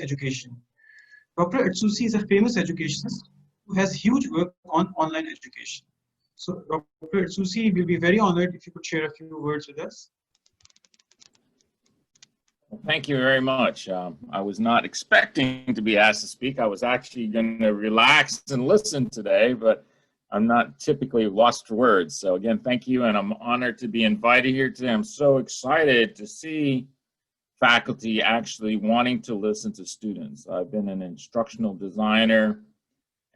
education. Dr. Atsusi is a famous educationist who has huge work on online education. So Dr. Atsusi, will be very honored if you could share a few words with us. Well, thank you very much. I was not expecting to be asked to speak. I was actually going to relax and listen today, but I'm not typically lost for words. So again, thank you, and I'm honored to be invited here today. I'm so excited to see faculty actually wanting to listen to students. I've been an instructional designer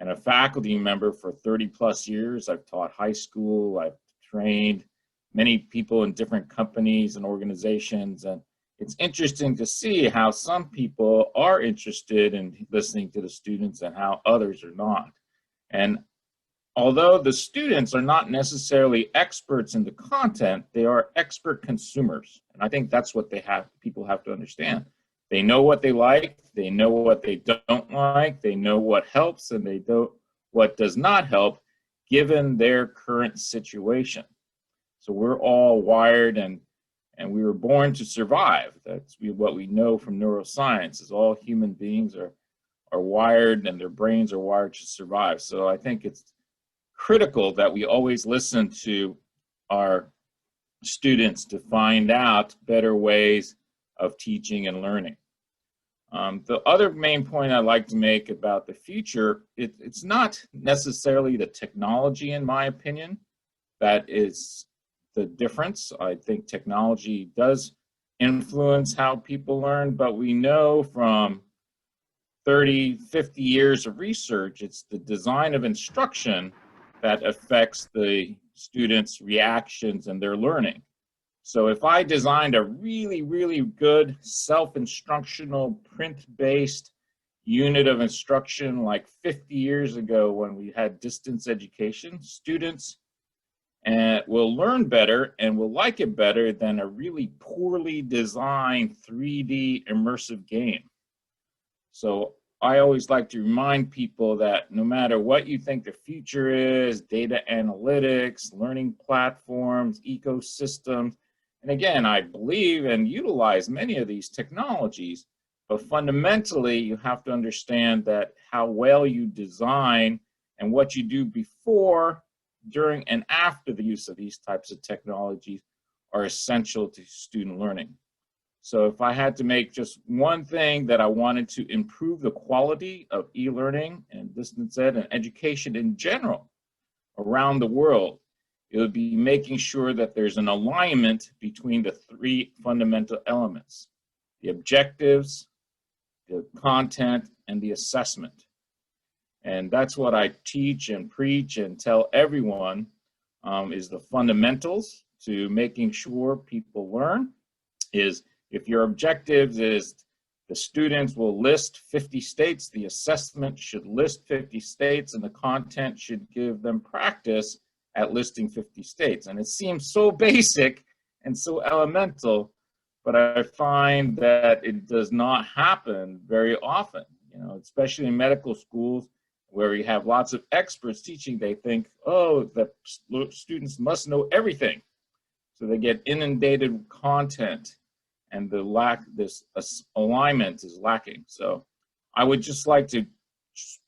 and a faculty member for 30 plus years. I've taught high school, I've trained many people in different companies and organizations, and it's interesting to see how some people are interested in listening to the students and how others are not. And although the students are not necessarily experts in the content, they are expert consumers. And I think that's what people have to understand. They know what they like, they know what they don't like, they know what helps and they know what does not help given their current situation. So we're all wired and we were born to survive. That's what we know from neuroscience, is all human beings are wired and their brains are wired to survive. So I think it's critical that we always listen to our students to find out better ways of teaching and learning. The other main point I'd like to make about the future, it's not necessarily the technology, in my opinion, that is the difference. I think technology does influence how people learn, but we know from 30, 50 years of research, it's the design of instruction that affects the students' reactions and their learning. So if I designed a really, really good self-instructional print-based unit of instruction like 50 years ago when we had distance education, students will learn better and will like it better than a really poorly designed 3D immersive game. So I always like to remind people that no matter what you think the future is, data analytics, learning platforms, ecosystems, and again, I believe and utilize many of these technologies, but fundamentally you have to understand that how well you design and what you do before, during, and after the use of these types of technologies are essential to student learning. So if I had to make just one thing that I wanted to improve the quality of e-learning and distance ed and education in general around the world, it would be making sure that there's an alignment between the three fundamental elements: the objectives, the content, and the assessment. And that's what I teach and preach and tell everyone is the fundamentals to making sure people learn. Is if your objectives is the students will list 50 states, the assessment should list 50 states, and the content should give them practice at listing 50 states. And it seems so basic and so elemental, but I find that it does not happen very often, especially in medical schools where you have lots of experts teaching. They think, oh, the students must know everything. So they get inundated with content, and this alignment is lacking. So I would just like to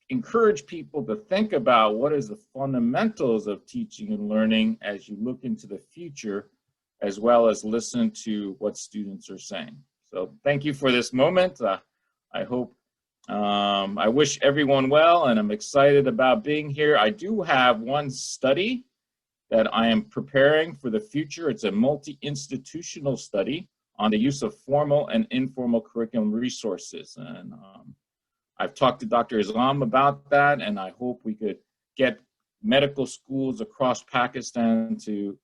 encourage people to think about what is the fundamentals of teaching and learning as you look into the future, as well as listen to what students are saying. So thank you for this moment. I wish everyone well, and I'm excited about being here. I do have one study that I am preparing for the future. It's a multi-institutional study on the use of formal and informal curriculum resources. And I've talked to Dr. Islam about that, and I hope we could get medical schools across Pakistan to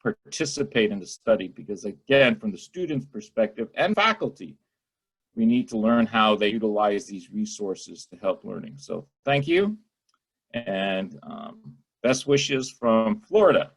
participate in the study, because again, from the student's perspective and faculty, we need to learn how they utilize these resources to help learning. So thank you, and best wishes from Florida.